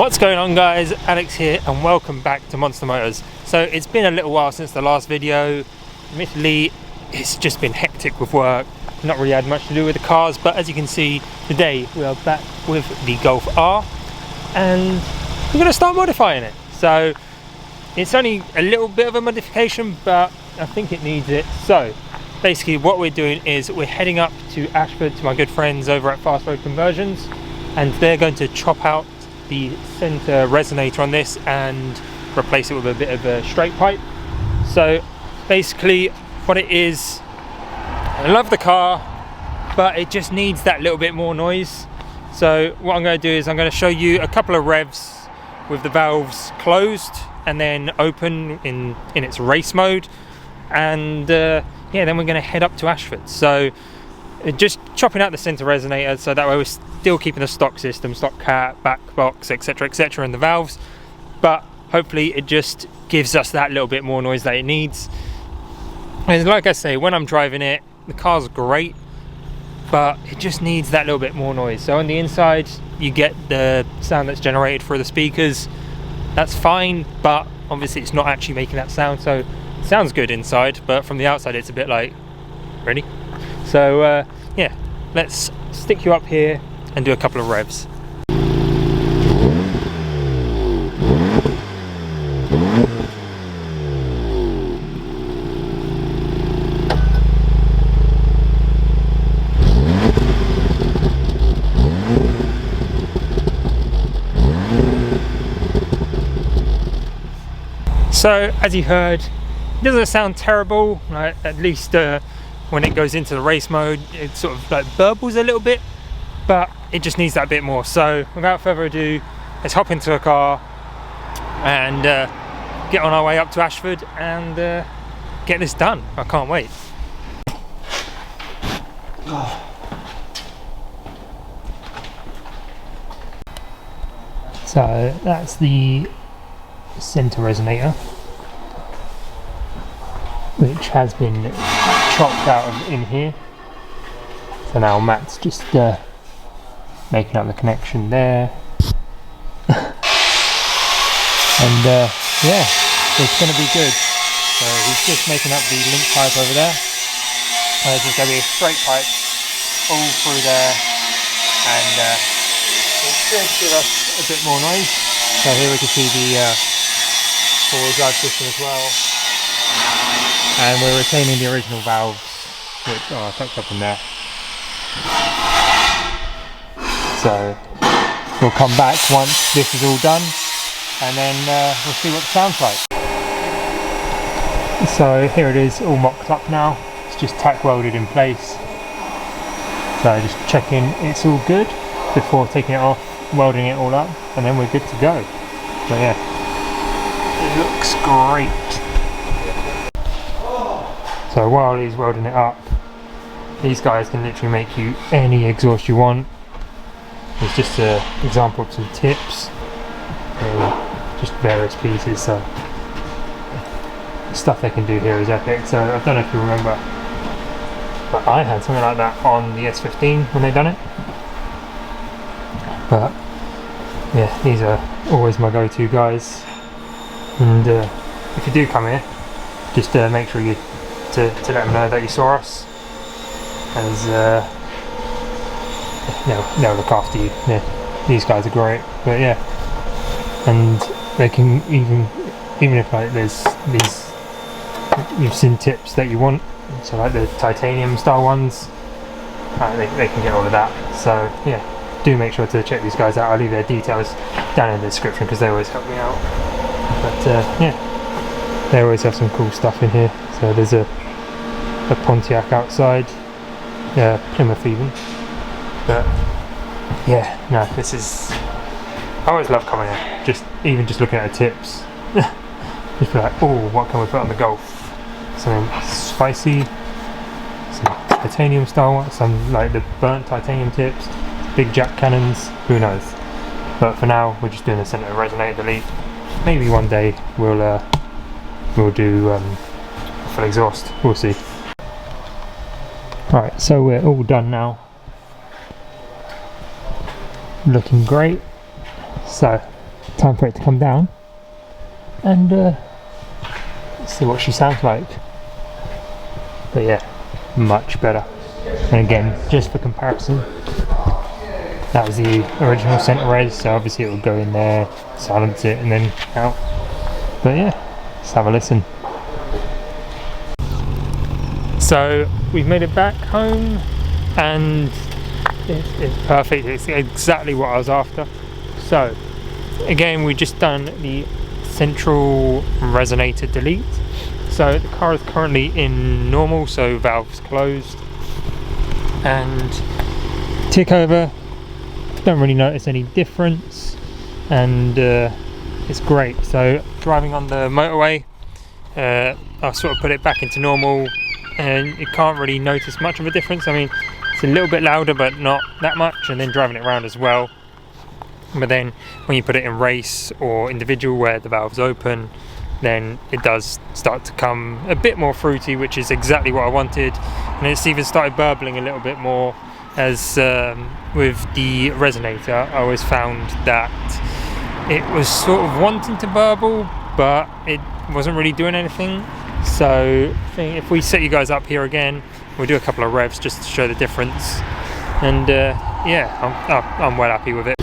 What's going on, guys? Alex here and welcome back to Monster Motors. So it's been a little while since the last video. Admittedly, it's just been hectic with work, not really had much to do with the cars, but as you can see today we are back with the Golf R and we're going to start modifying it. So it's only a little bit of a modification, but I think it needs it. So basically what we're doing is we're heading up to Ashford to my good friends over at Fast Road Conversions, and they're going to chop out the center resonator on this and replace it with a bit of a straight pipe. So basically what it is, I love the car, but it just needs that little bit more noise. So what I'm going to do is I'm going to show you a couple of revs with the valves closed and then open in its race mode, and yeah, then we're going to head up to Ashford. So just chopping out the center resonator, so that way we're still keeping the stock system, stock cat, back box, etc, etc, and the valves, but hopefully it just gives us that little bit more noise that it needs. And like I say, when I'm driving it, the car's great, but it just needs that little bit more noise. So on the inside you get the sound that's generated through the speakers, that's fine, but obviously it's not actually making that sound, so it sounds good inside, but from the outside it's a bit like, really? So yeah, let's stick you up here and do a couple of revs. So as you heard, it doesn't sound terrible, like, at least when it goes into the race mode it sort of like burbles a little bit, but it just needs that bit more. So without further ado, let's hop into a car and get on our way up to Ashford and get this done. I can't wait. So that's the center resonator, which has been chopped out of in here. So now Matt's just making up the connection there. And yeah, it's going to be good. So he's just making up the link pipe over there. There's just going to be a straight pipe all through there, and it should give us a bit more noise. So here we can see the four-wheel drive system as well. And we're retaining the original valves, which are tucked up in there. So we'll come back once this is all done, and then we'll see what it sounds like. So here it is, all mocked up now. It's just tack welded in place. So just checking it's all good before taking it off, welding it all up, and then we're good to go. So yeah, it looks great. So while he's welding it up, these guys can literally make you any exhaust you want. It's just an example of some tips, just various pieces. So the stuff they can do here is epic. So I don't know if you remember, but I had something like that on the S15 when they done it. But yeah, these are always my go-to guys. And if you do come here, just make sure you to let them know that you saw us, as they'll look after you. Yeah, these guys are great. But yeah, and they can even if like there's these, you've seen tips that you want, so like the titanium style ones, they can get all of that. So yeah, do make sure to check these guys out. I'll leave their details down in the description because they always help me out. But yeah, they always have some cool stuff in here. So there's a Pontiac outside, Plymouth even. But yeah, no, this is, I always love coming here, just looking at the tips. Just be like, oh, what can we put on the Golf? Something spicy, some titanium style ones, some like the burnt titanium tips, big jack cannons, who knows. But for now we're just doing the center resonator delete. Maybe one day we'll do full exhaust, we'll see. Right, so we're all done now. Looking great. So time for it to come down and see what she sounds like. But yeah, much better. And again, just for comparison, that was the original center res, so obviously it will go in there, silence it, and then out. But yeah, let's have a listen. So we've made it back home, and it's perfect. It's exactly what I was after. So again, we just done the central resonator delete. So the car is currently in normal, so valves closed, and tick over. Don't really notice any difference, and it's great. So driving on the motorway, I'll sort of put it back into normal, and you can't really notice much of a difference. I mean, it's a little bit louder, but not that much. And then driving it around as well. But then when you put it in race or individual where the valve's open, then it does start to come a bit more fruity, which is exactly what I wanted. And it's even started burbling a little bit more, as with the Resonator I always found that it was sort of wanting to burble, but it wasn't really doing anything. So I think if we set you guys up here again, we'll do a couple of revs just to show the difference. And yeah, I'm well happy with it.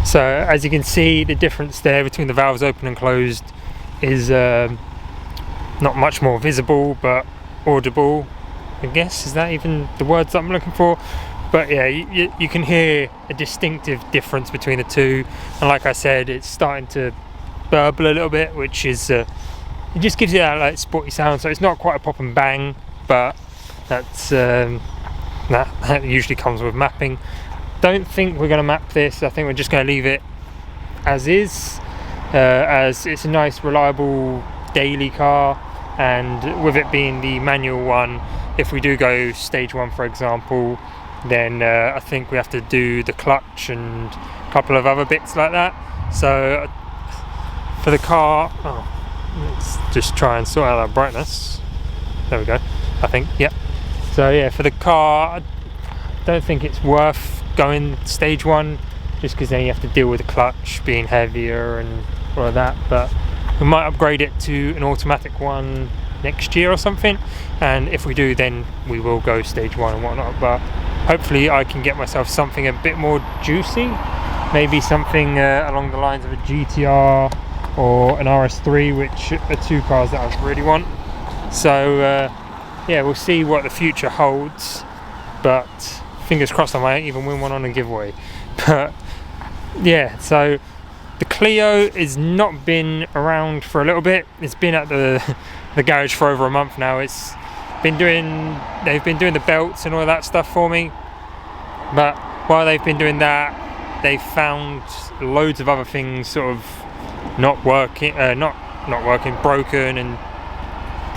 So as you can see, the difference there between the valves open and closed is not much more visible, but audible, I guess. Is that even the words that I'm looking for? But yeah, you can hear a distinctive difference between the two. And like I said, it's starting to burble a little bit, which is it just gives you that like sporty sound. So it's not quite a pop and bang, but that's that usually comes with mapping. Don't think we're going to map this. I think we're just going to leave it as is, as it's a nice reliable daily car, and with it being the manual one, if we do go stage 1 for example, then I think we have to do the clutch and a couple of other bits like that. So for the car, let's just try and sort out our brightness. There we go, I think, yeah. So yeah, for the car, I don't think it's worth going stage 1, just because then you have to deal with the clutch being heavier and all of that. But we might upgrade it to an automatic one next year or something, and if we do, then we will go stage 1 and whatnot. But hopefully I can get myself something a bit more juicy, maybe something along the lines of a GTR or an RS3, which are two cars that I really want. So yeah, we'll see what the future holds, but fingers crossed I might even win one on a giveaway. But yeah, so the Clio has not been around for a little bit. It's been at the garage for over a month now. They've been doing the belts and all that stuff for me, but while they've been doing that, they've found loads of other things sort of not working, broken, and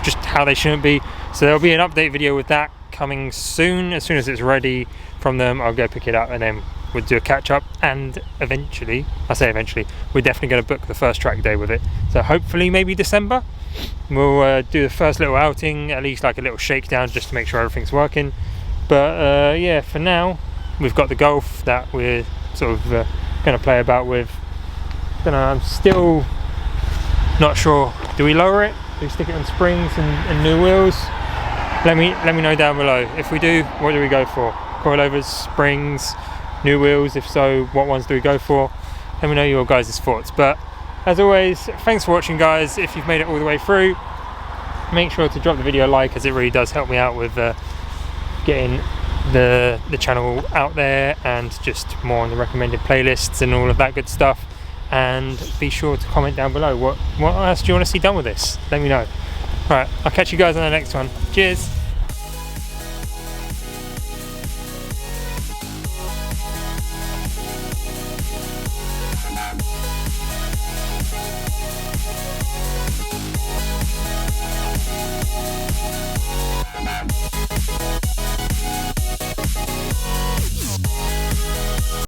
just how they shouldn't be. So there'll be an update video with that coming soon. As soon as it's ready from them, I'll go pick it up, and then we'll do a catch up, and eventually, I say eventually, we're definitely going to book the first track day with it. So hopefully maybe December we'll do the first little outing, at least like a little shakedown, just to make sure everything's working. But yeah, for now we've got the Golf that we're sort of going to play about with. Don't know, I'm still not sure. Do we lower it? Do we stick it on springs and new wheels? Let me know down below. If we do, what do we go for? Coilovers, springs, new wheels? If so, what ones do we go for? Let me know your guys' thoughts. But as always, thanks for watching, guys. If you've made it all the way through, make sure to drop the video a like, as it really does help me out with getting the channel out there, and just more on the recommended playlists and all of that good stuff. And be sure to comment down below what else do you want to see done with this. Let me know. Alright, I'll catch you guys on the next one. Cheers!